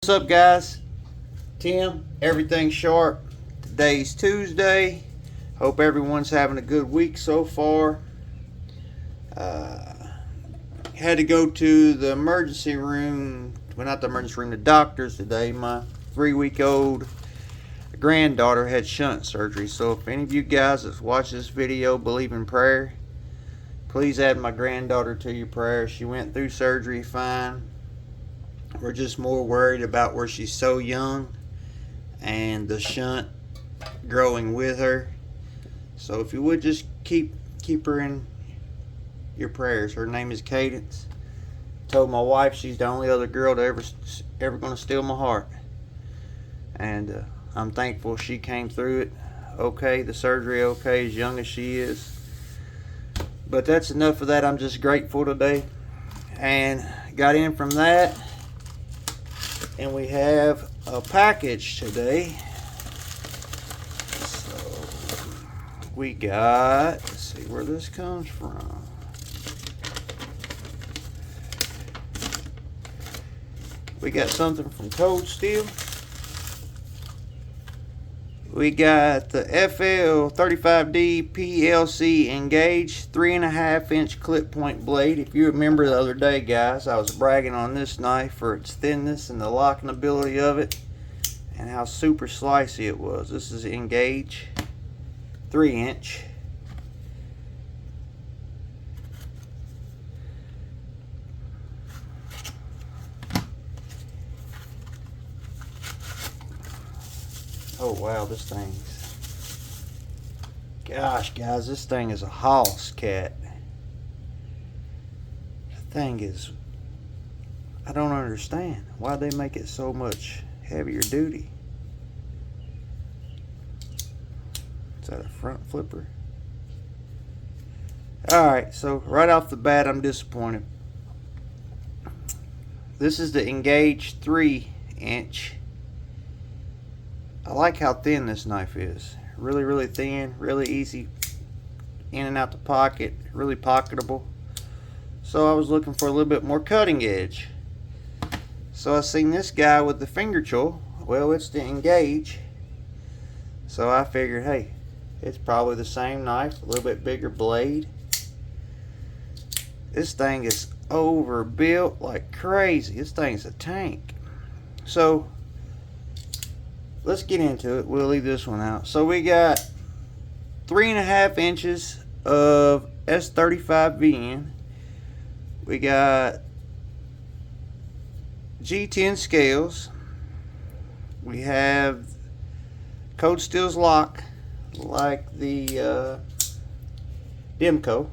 What's up, guys? Tim, everything sharp. Today's Tuesday. Hope everyone's having a good week so far. Had to go to the emergency room. Well, not the emergency room, the doctor's today. My 3-week-old granddaughter had shunt surgery. So if any of you guys that watch this video believe in prayer, please add my granddaughter to your prayers. She went through surgery fine. We're just more worried about where she's so young and the shunt growing with her. So if you would just keep her in your prayers. Her name is Cadence. Told my wife she's the only other girl to ever gonna steal my heart. And I'm thankful she came through it okay, the surgery okay, as young as she is. But that's enough of that. I'm just grateful today. And got in from that. And we have a package today. So we got, let's see where this comes from. We got something from Cold Steel. We got the FL35D PLC Engage 3.5-inch clip point blade. If you remember the other day, guys, I was bragging on this knife for its thinness and the locking ability of it and how super slicey it was. This is Engage 3-inch. Oh wow, this thing's, gosh guys, this thing is a hoss cat. The thing is, I don't understand why they make it so much heavier duty. Is that a front flipper? Alright, so right off the bat I'm disappointed. This is the Engage 3-inch. I like how thin this knife is. Really thin, really easy in and out the pocket, really pocketable. So I was looking for a little bit more cutting edge. So I seen this guy with the finger choil. Well, it's the Engage. So I figured, hey, it's probably the same knife, a little bit bigger blade. This thing is overbuilt like crazy. This thing's a tank. So let's get into it. We'll leave this one out. So we got 3.5 inches of S35VN. We got G10 scales. We have Cold Steel's lock, like the Demco.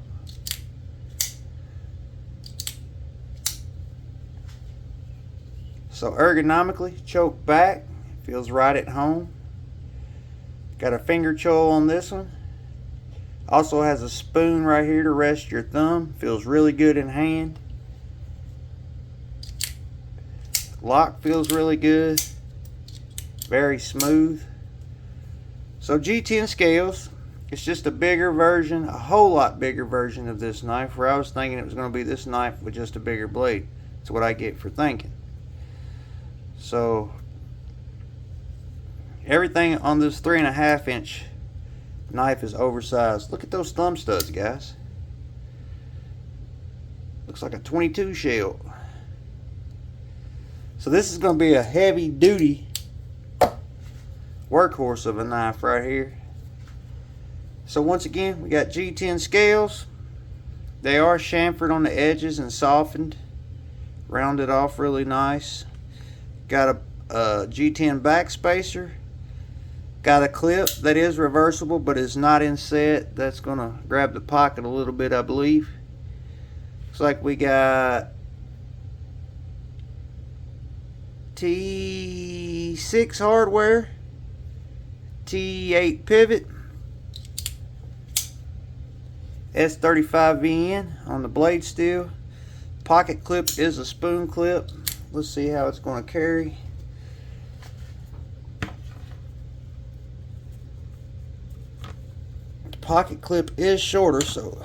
So ergonomically, choke back. Feels right at home. Got a finger choil on this one. Also has a spoon right here to rest your thumb. Feels really good in hand. Lock feels really good. Very smooth. So G10 scales. It's just a bigger version, a whole lot bigger version of this knife, where I was thinking it was going to be this knife with just a bigger blade. That's what I get for thinking. So everything on this 3.5-inch knife is oversized. Look at those thumb studs, guys. Looks like a 22 shell. So this is going to be a heavy duty workhorse of a knife right here. So once again, we got G10 scales. They are chamfered on the edges and softened, rounded off really nice. Got a G10 back spacer. Got a clip that is reversible but is not in set. That's going to grab the pocket a little bit, I believe. Looks like we got T6 hardware, T8 pivot, S35VN on the blade steel. Pocket clip is a spoon clip. Let's see how it's going to carry. Pocket clip is shorter, so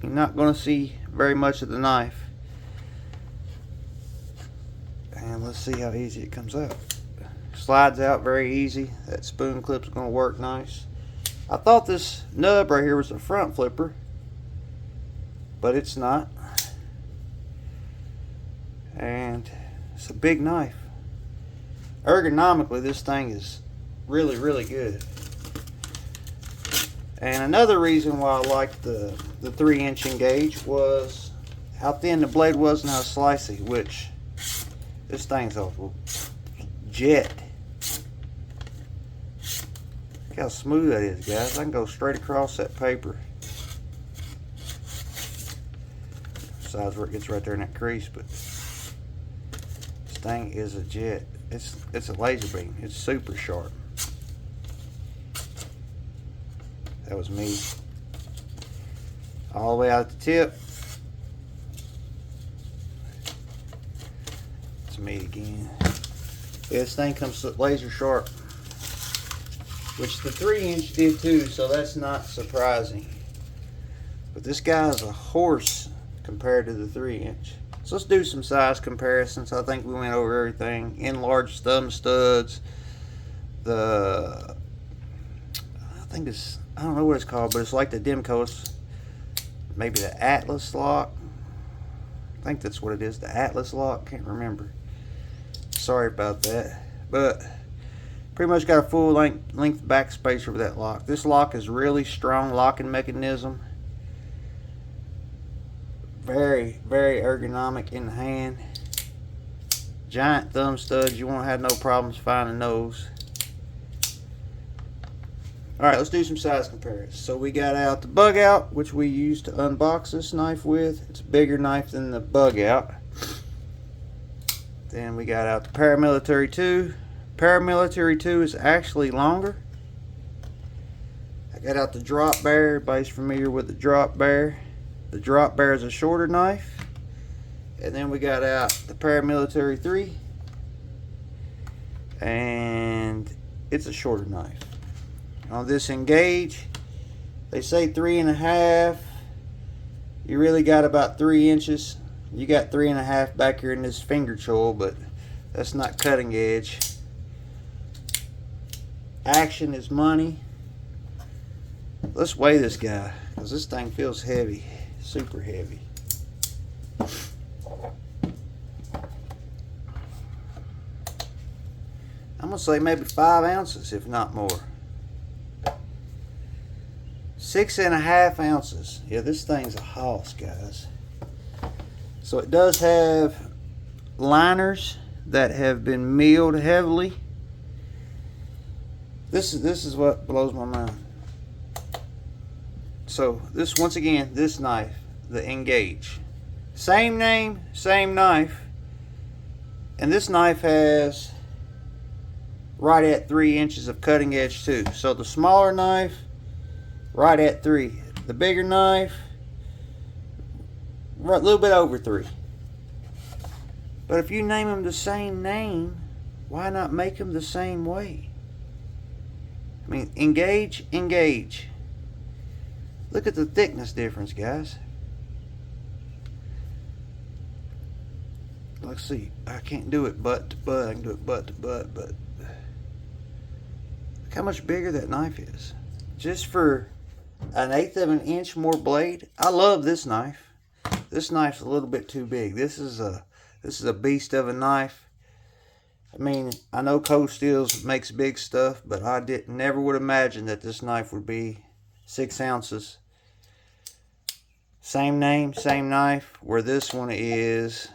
you're not going to see very much of the knife. And let's see how easy it comes out. Slides out very easy. That spoon clip's gonna work nice. I thought this nub right here was a front flipper, but it's not. And it's a big knife. Ergonomically, this thing is really, really good. And another reason why I liked the 3-inch Engage was how thin the blade was and how slicey, which this thing's a jet. Look how smooth that is, guys. I can go straight across that paper. Besides where it gets right there in that crease, but this thing is a jet. It's a laser beam. It's super sharp. That was me. All the way out the tip. It's me again. Yeah, this thing comes laser sharp, which the 3-inch did too, so that's not surprising. But this guy is a horse compared to the 3-inch. So let's do some size comparisons. I think we went over everything. Enlarged thumb studs. I don't know what it's called, but it's like the Demcos. Maybe the Atlas lock. I think that's what it is, the Atlas lock. Can't remember. Sorry about that. But pretty much got a full length back spacer with that lock. This lock is really strong locking mechanism. Very, very ergonomic in the hand. Giant thumb studs. You won't have no problems finding those. Alright, let's do some size comparisons. So we got out the Bug Out, which we used to unbox this knife with. It's a bigger knife than the Bug Out. Then we got out the Paramilitary 2. Paramilitary 2 is actually longer. I got out the Drop Bear. Everybody's familiar with the Drop Bear. The Drop Bear is a shorter knife. And then we got out the Paramilitary 3. And it's a shorter knife. On this Engage, they say 3.5. You really got about 3 inches. You got 3.5 back here in this finger choil, but that's not cutting edge. Action is money. Let's weigh this guy, because this thing feels heavy. Super heavy. I'm gonna say maybe 5 ounces, if not more. 6.5 ounces. Yeah, this thing's a hoss, guys. So it does have liners that have been milled heavily. This is what blows my mind. So this, once again, this knife, the Engage, same name, same knife, and this knife has right at 3 inches of cutting edge too. So the smaller knife, right at 3. The bigger knife, right, a little bit over 3. But if you name them the same name, why not make them the same way? I mean, Engage, Engage. Look at the thickness difference, guys. Let's see. I can't do it butt to butt. I can do it butt to butt, but look how much bigger that knife is. Just for 1/8 of an inch more blade. I love this knife. This knife's a little bit too big. This is a beast of a knife. I mean, I know Cold Steels makes big stuff, but I never would imagine that this knife would be 6 ounces. Same name, same knife, where this one is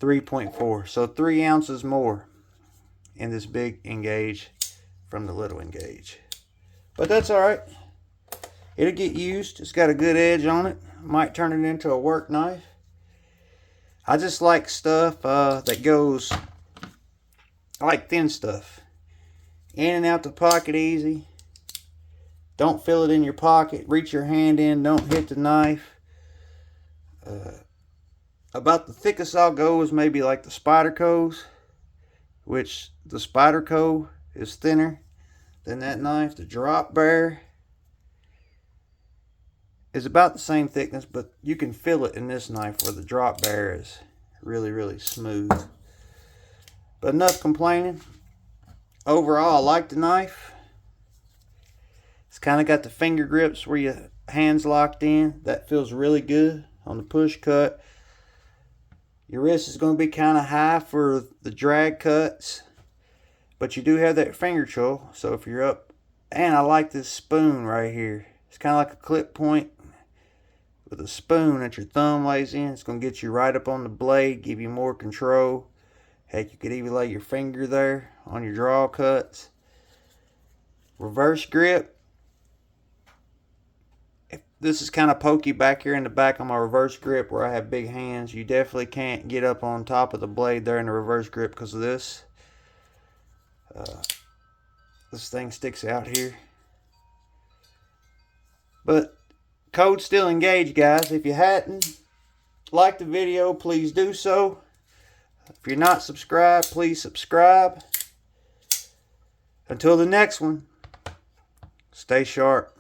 3.4. So 3 ounces more in this big Engage from the little Engage. But that's alright. It'll get used. It's got a good edge on it. Might turn it into a work knife. I just like stuff that goes, I like thin stuff. In and out the pocket easy. Don't feel it in your pocket. Reach your hand in. Don't hit the knife. About the thickest I'll go is maybe like the Spyderco's, which the Spyderco is thinner than that knife. The Drop Bear is about the same thickness, but you can feel it in this knife where the Drop Bear is really, really smooth. But enough complaining. Overall, I like the knife. It's kind of got the finger grips where your hands locked in. That feels really good on the push cut. Your wrist is going to be kind of high for the drag cuts, but you do have that finger control. So if you're up, and I like this spoon right here. It's kind of like a clip point with a spoon that your thumb lays in. It's going to get you right up on the blade, give you more control. Heck, you could even lay your finger there on your draw cuts. Reverse grip. If this is kind of pokey back here in the back on my reverse grip where I have big hands, you definitely can't get up on top of the blade there in the reverse grip because of this. This thing sticks out here. But code still engaged, guys. If you hadn't liked the video, please do so. If you're not subscribed, please subscribe. Until the next one, stay sharp.